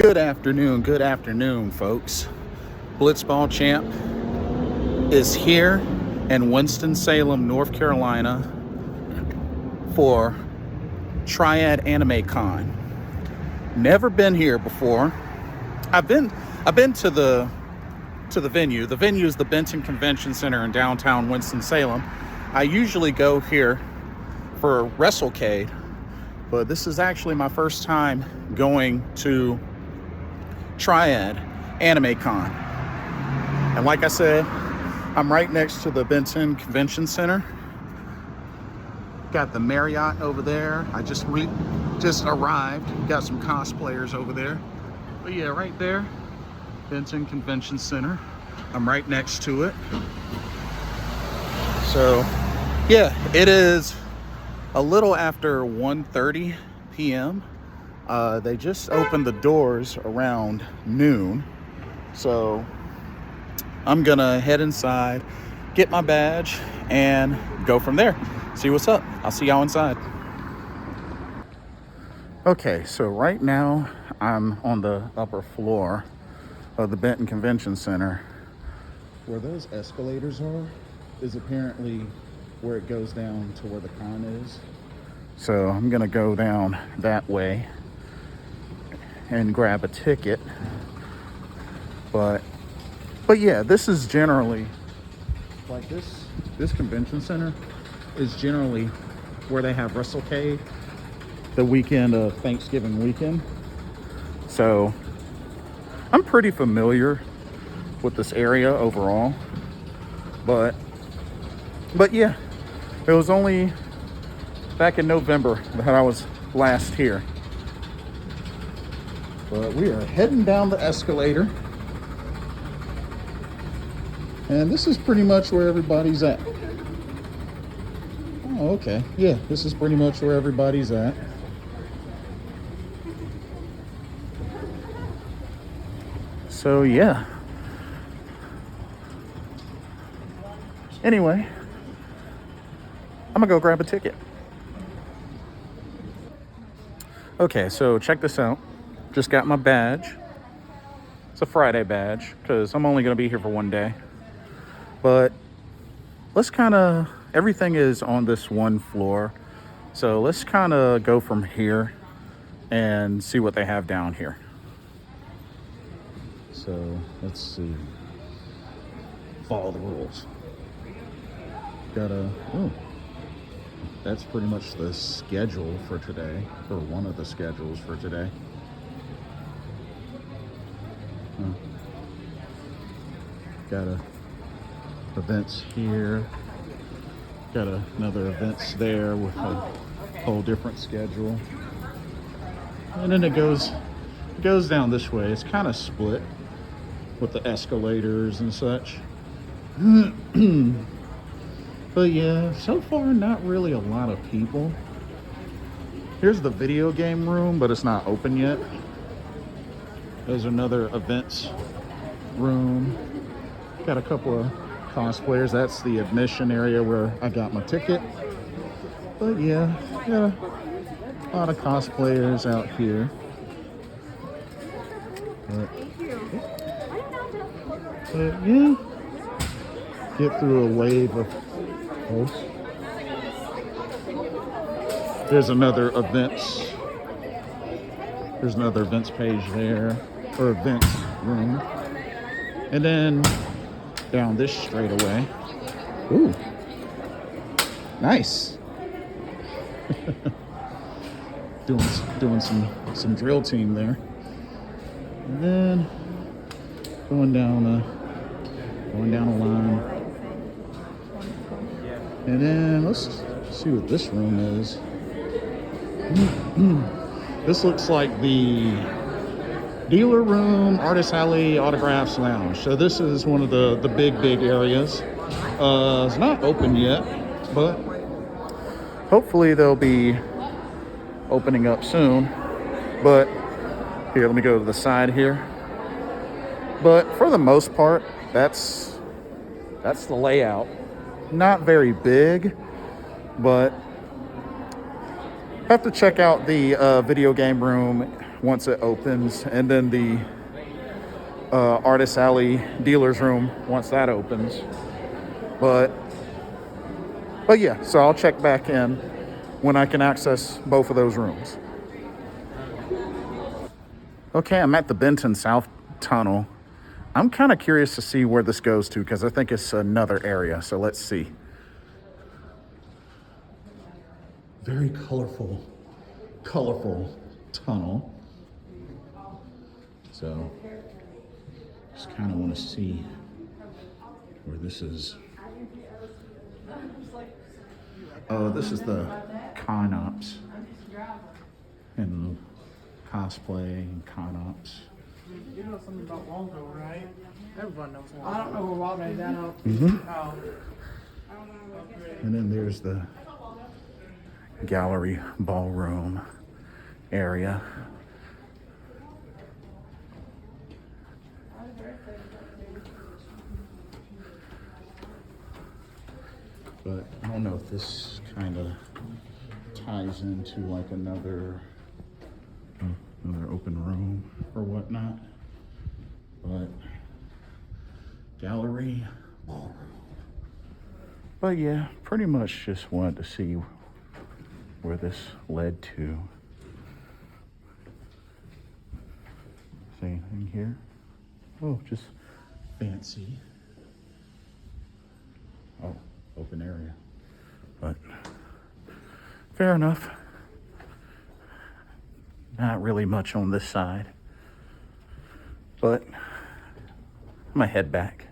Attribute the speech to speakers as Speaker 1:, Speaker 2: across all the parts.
Speaker 1: Good afternoon, folks. Blitzball Champ is here in Winston-Salem, North Carolina for Triad Anime Con. Never been here before. I've been to the venue. The venue is the Benton Convention Center in downtown Winston-Salem. I usually go here for WrestleCade, but this is actually my first time going to Triad Anime Con. And like I said, I'm right next to the Benton Convention Center. Got the Marriott over there. I just arrived. Got some cosplayers over there. But yeah, right there, Benton Convention Center. I'm right next to it. So yeah, it is a little after 1:30 p.m. They just opened the doors around noon. So I'm gonna head inside, get my badge, and go from there. See what's up. I'll see y'all inside. Okay, so right now I'm on the upper floor of the Benton Convention Center. Where those escalators are is apparently where it goes down to where the con is. So I'm gonna go down that way and grab a ticket. But yeah, this is generally like this convention center is generally where they have WrestleCade the weekend of Thanksgiving weekend. So I'm pretty familiar with this area overall. But yeah, it was only back in November that I was last here. But we are heading down the escalator. And this is pretty much where everybody's at. Oh, okay. Yeah, this is pretty much where everybody's at. So yeah. Anyway, I'm gonna go grab a ticket. Okay, so check this out. Just got my badge. It's a Friday badge because I'm only gonna be here for one day. But let's everything is on this one floor. So let's go from here and see what they have down here. So let's see. Follow the rules. That's pretty much the schedule for today, or one of the schedules for today. Got events here. Got another events there with a whole different schedule. And then it goes down this way. It's kind of split with the escalators and such. But yeah, so far not really a lot of people. Here's the video game room, but it's not open yet. There's another events room. Got a couple of cosplayers. That's the admission area where I got my ticket. But yeah, got a lot of cosplayers out here. But yeah, get through a wave of hosts. There's another events. There's another events page there, or events room. And then down this straightaway. Ooh, nice. doing some drill team there. And then going down a line. And then let's see what this room is. This looks like the dealer room, artist alley, autographs lounge. So this is one of the big areas. It's not open yet, but hopefully they'll be opening up soon. But here, let me go to the side here. But for the most part, that's the layout. Not very big, but have to check out the video game room once it opens, and then the Artist Alley dealer's room once that opens. But yeah, so I'll check back in when I can access both of those rooms. Okay, I'm at the Benton South Tunnel. I'm kind of curious to see where this goes to because I think it's another area. So let's see. Very colorful tunnel. So just kind of want to see where this is. Oh, this is the con ops and cosplay and con ops.
Speaker 2: You know something about Waldo, right? Everyone knows Waldo. I don't know who Waldo is. I don't. Oh.
Speaker 1: And then there's the gallery ballroom area. But I don't know if this kind of ties into like another open room or whatnot. But gallery ballroom. But yeah, pretty much just wanted to see where this led to. See anything here? Oh, just fancy. Oh, open area. But fair enough. Not really much on this side. But I'm gonna head back.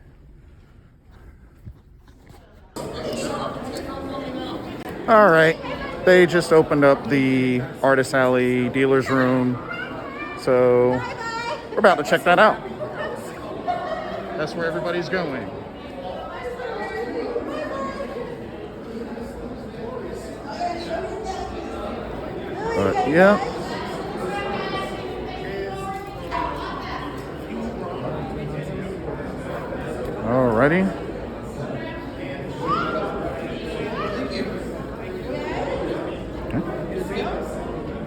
Speaker 1: All right. They just opened up the Artist Alley dealer's room. So we're about to check that out. That's where everybody's going. But yeah. Alrighty.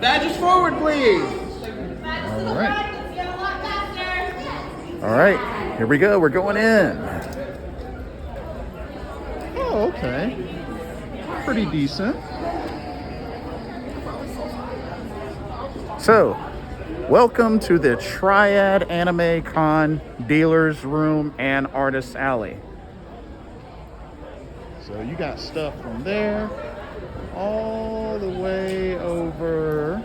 Speaker 2: Badges forward, please.
Speaker 1: All right, here we go. We're going in. Oh, okay. Pretty decent. So, welcome to the Triad Anime Con Dealer's Room and Artist Alley. So you got stuff from there all the way over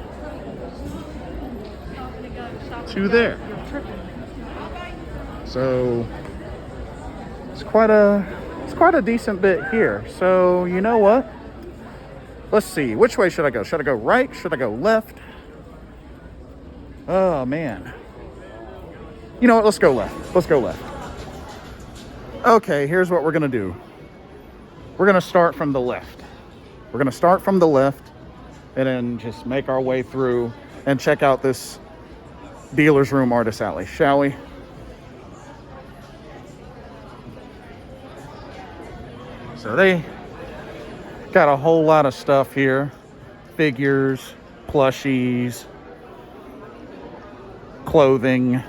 Speaker 1: to there. So it's quite a decent bit here. So you know what? Let's see. Which way should I go? Should I go right? Should I go left? Oh man. You know what? Let's go left. Let's go left. Okay, here's what we're gonna do. We're gonna start from the left. We're gonna start from the left and then just make our way through and check out this dealer's room Artist Alley, shall we? So they got a whole lot of stuff here. Figures, plushies, clothing,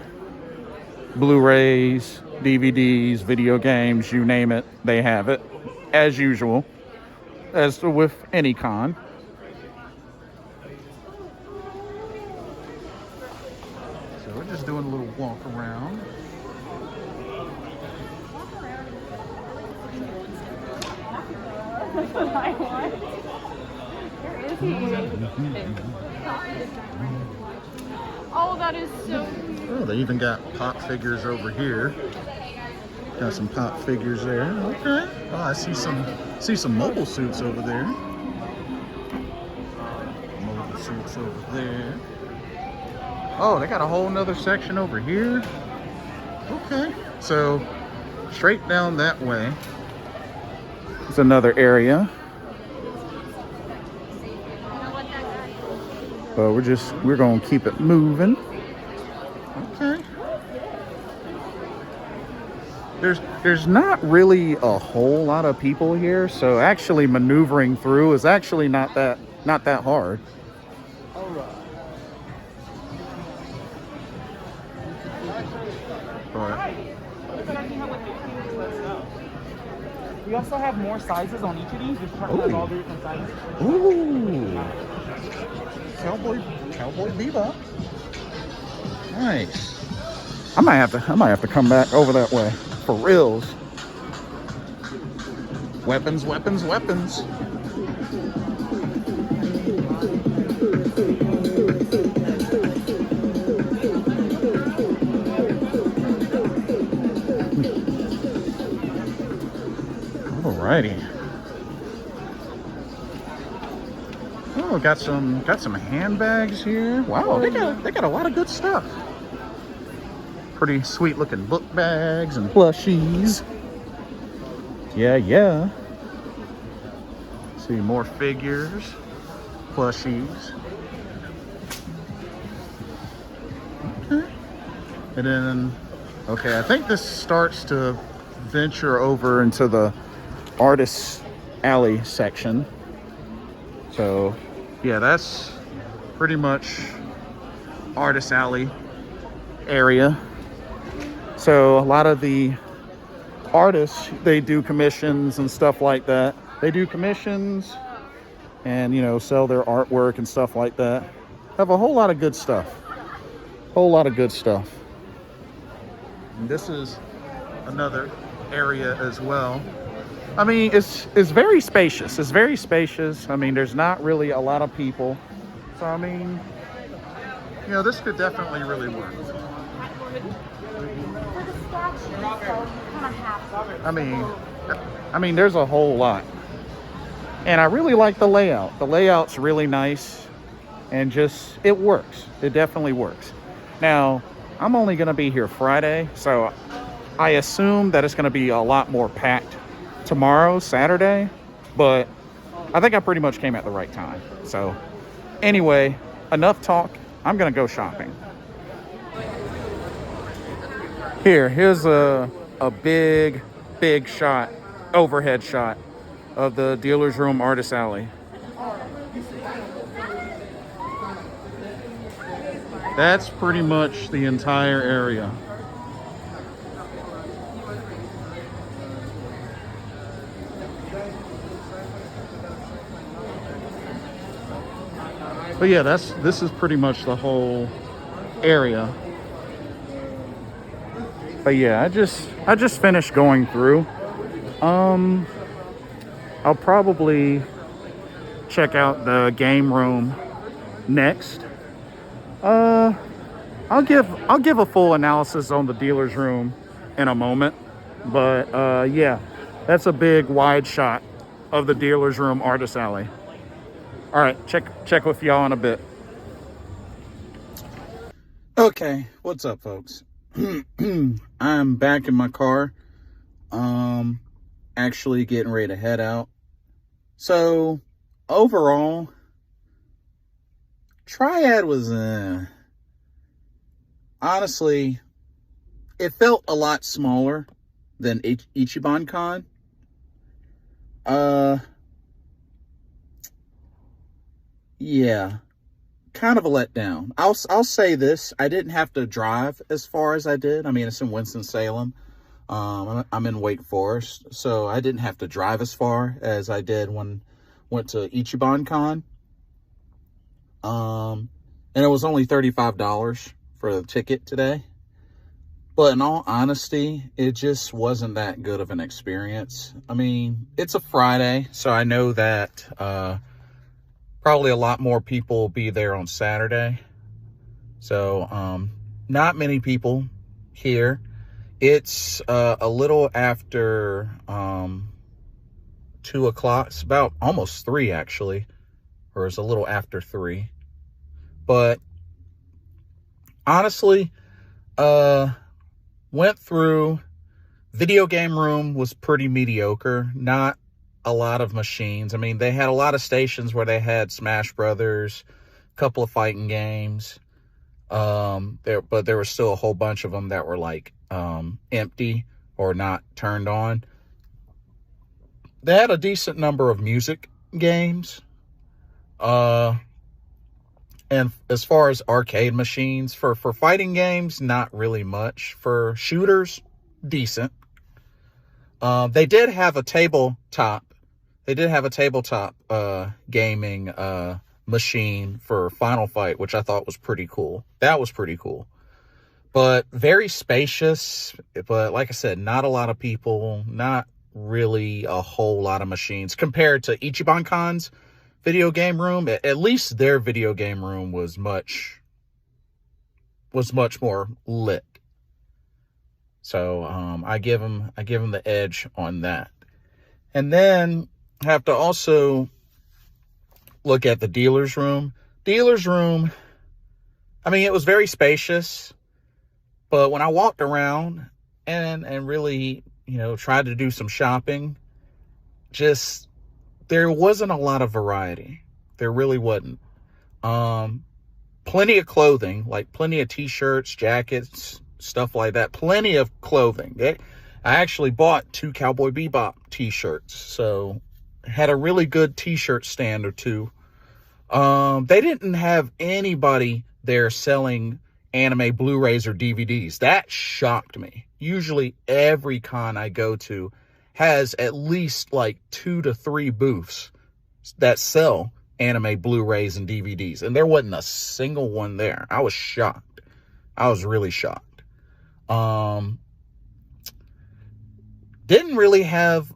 Speaker 1: Blu-rays, DVDs, video games, you name it, they have it. As usual, as with any con. So we're just doing a little walk around.
Speaker 3: Where is he? Oh, that is so cute.
Speaker 1: Oh, they even got pop figures over here. Got some pop figures there. Okay. Oh, I see some mobile suits over there. Mobile suits over there. Oh, they got a whole nother section over here. Okay. So straight down that way is another area. But we're gonna keep it moving. Okay. There's not really a whole lot of people here, so actually maneuvering through is actually not that hard.
Speaker 2: All right. We also have more sizes on each of these. This truck has all the different sizes.
Speaker 1: Ooh. Cowboy Bebop. Nice. I might have to come back over that way for reals. Weapons. Alrighty. Oh, got some handbags here. Wow, they got a lot of good stuff. Pretty sweet looking book bags and plushies. Yeah. See more figures, plushies. Okay. And then, okay, I think this starts to venture over into the Artist Alley section. So, yeah, that's pretty much Artist Alley area. So a lot of the artists, they do commissions and stuff like that. They do commissions and, you know, sell their artwork and stuff like that. Have a whole lot of good stuff. And this is another area as well. I mean, it's very spacious. It's very spacious. I mean, there's not really a lot of people. So, I mean, you know, this could definitely really work. I mean, there's a whole lot. And I really like the layout. The layout's really nice. And just, it works. It definitely works. Now, I'm only going to be here Friday. So I assume that it's going to be a lot more packed tomorrow, Saturday. But I think I pretty much came at the right time. So anyway, enough talk. I'm going to go shopping. Here's a big shot, overhead shot of the dealer's room Artist Alley. That's pretty much the entire area. But yeah, this is pretty much the whole area. But yeah, I just finished going through. I'll probably check out the game room next. I'll give a full analysis on the dealer's room in a moment. But yeah, that's a big wide shot of the dealer's room Artist Alley. All right, check with y'all in a bit. Okay, what's up, folks? I'm back in my car. Actually getting ready to head out. So overall, Triad was honestly, it felt a lot smaller than Ichiban Con. Yeah, kind of a letdown. I'll say this: I didn't have to drive as far as I did. I mean, it's in Winston-Salem. I'm in Wake Forest, so I didn't have to drive as far as I did when went to Ichiban Con. And it was only $35 for the ticket today. But in all honesty, it just wasn't that good of an experience. I mean, it's a Friday, so I know that probably a lot more people will be there on Saturday. So not many people here. It's a little after 2 o'clock. It's about almost 3 actually, or it's a little after 3. But honestly, went through. Video game room was pretty mediocre. Not a lot of machines. I mean, they had a lot of stations where they had Smash Brothers, a couple of fighting games. But there was still a whole bunch of them that were like empty or not turned on. They had a decent number of music games. And as far as arcade machines, for fighting games, not really much. For shooters, decent. They did have a tabletop. They did have a tabletop gaming machine for Final Fight, which I thought was pretty cool. That was pretty cool. But very spacious. But like I said, not a lot of people. Not really a whole lot of machines compared to Ichiban Con's video game room. At least their video game room was much more lit. So I give them the edge on that. And then have to also look at the dealer's room. Dealer's room, I mean, it was very spacious, but when I walked around and really, tried to do some shopping, just there wasn't a lot of variety. There really wasn't. Plenty of clothing, like plenty of t-shirts, jackets, stuff like that. Plenty of clothing. I actually bought 2 Cowboy Bebop t-shirts, so had a really good t-shirt stand or two. They didn't have anybody there selling anime Blu-rays or DVDs. That shocked me. Usually every con I go to has at least like 2 to 3 booths that sell anime Blu-rays and DVDs, and there wasn't a single one there. I was shocked. I was really shocked. Didn't really have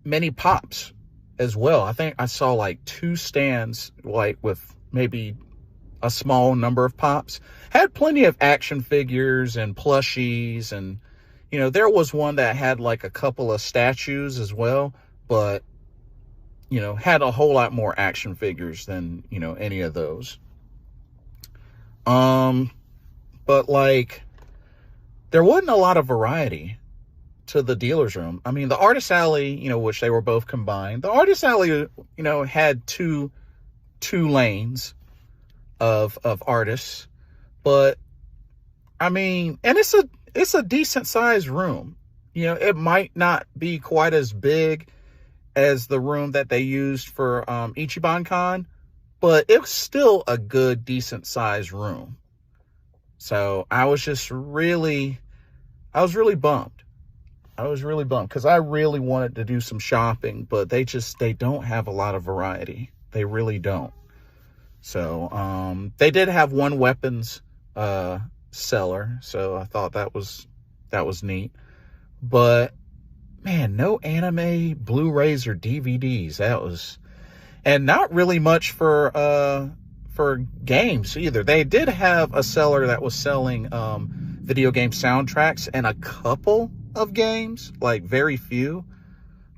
Speaker 1: many pops as well. I think I saw like 2 stands, like with maybe a small number of pops. Had plenty of action figures and plushies, and there was one that had like a couple of statues as well, but had a whole lot more action figures than any of those. But like there wasn't a lot of variety to the dealer's room. I mean, the artist alley, which they were both combined, the artist alley, had two lanes of artists, but I mean, and it's a decent sized room. It might not be quite as big as the room that they used for Ichiban Con, but it was still a good, decent sized room. So I was really bummed. I was really bummed because I really wanted to do some shopping, but they don't have a lot of variety. They really don't. So they did have one weapons seller, so I thought that was neat. But man, no anime Blu-rays or DVDs. And not really much for games either. They did have a seller that was selling video game soundtracks and a couple of games, like very few,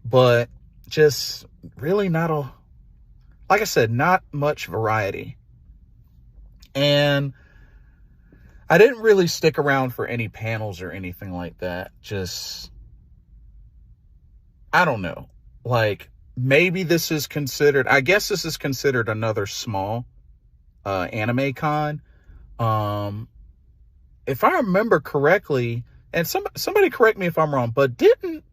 Speaker 1: but just really like I said, not much variety. And I didn't really stick around for any panels or anything like that. Just, I don't know. Like, maybe this is considered, I guess this is considered another small anime con. If I remember correctly, and somebody correct me if I'm wrong, but didn't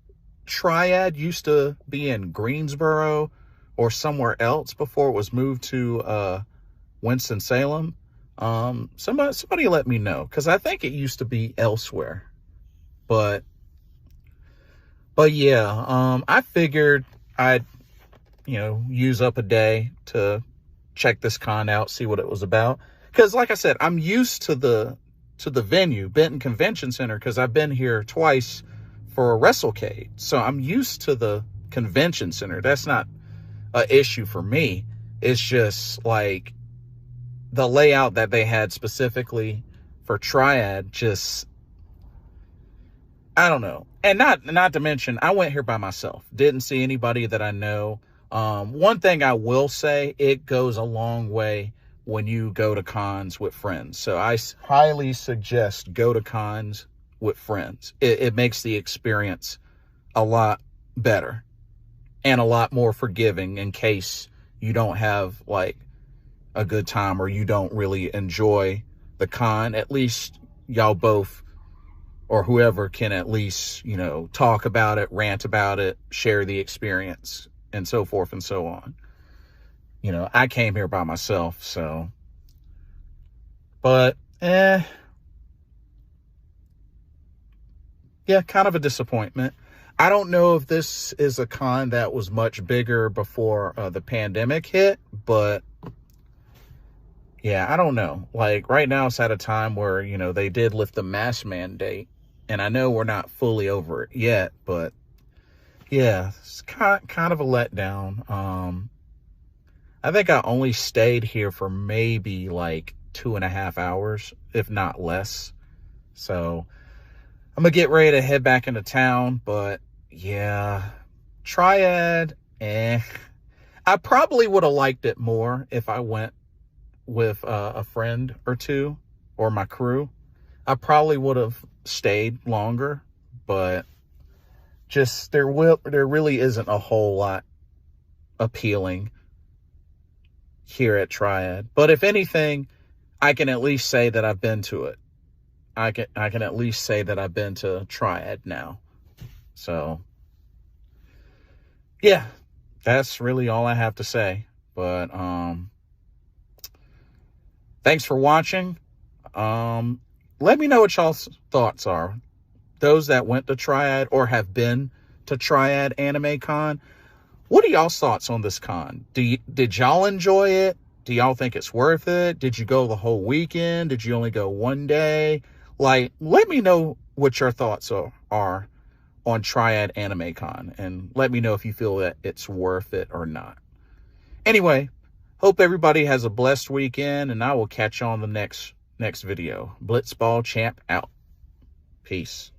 Speaker 1: Triad used to be in Greensboro or somewhere else before it was moved to Winston-Salem? Somebody let me know, because I think it used to be elsewhere. But yeah, I figured I'd use up a day to check this con out, see what it was about. Because like I said, I'm used to the venue, Benton Convention Center, because I've been here twice for a WrestleCade. So I'm used to the convention center. That's not an issue for me. It's just like the layout that they had specifically for Triad, just, I don't know. And not to mention, I went here by myself. Didn't see anybody that I know. One thing I will say, it goes a long way when you go to cons with friends. So I highly suggest go to cons with friends. It makes the experience a lot better and a lot more forgiving in case you don't have like a good time or you don't really enjoy the con. At least y'all both, or whoever, can at least, talk about it, rant about it, share the experience, and so forth and so on. I came here by myself, so. But, yeah, kind of a disappointment. I don't know if this is a con that was much bigger before the pandemic hit, but yeah, I don't know. Like right now it's at a time where, you know, they did lift the mask mandate, and I know we're not fully over it yet, but yeah, it's kind of a letdown. I think I only stayed here for maybe like 2.5 hours, if not less. So I'm gonna get ready to head back into town, but yeah, Triad, I probably would have liked it more if I went with a friend or two or my crew. I probably would have stayed longer, but just there really isn't a whole lot appealing here at Triad. But if anything, I can at least say that I've been to it. I can at least say that I've been to Triad now. So yeah, that's really all I have to say. But thanks for watching. Let me know what y'all's thoughts are. Those that went to Triad or have been to Triad Anime Con, what are y'all's thoughts on this con? Did y'all enjoy it? Do y'all think it's worth it? Did you go the whole weekend? Did you only go one day? Like, let me know what your thoughts are on Triad Anime Con, and let me know if you feel that it's worth it or not. Anyway, hope everybody has a blessed weekend, and I will catch you on the next video. Blitzball Champ out. Peace.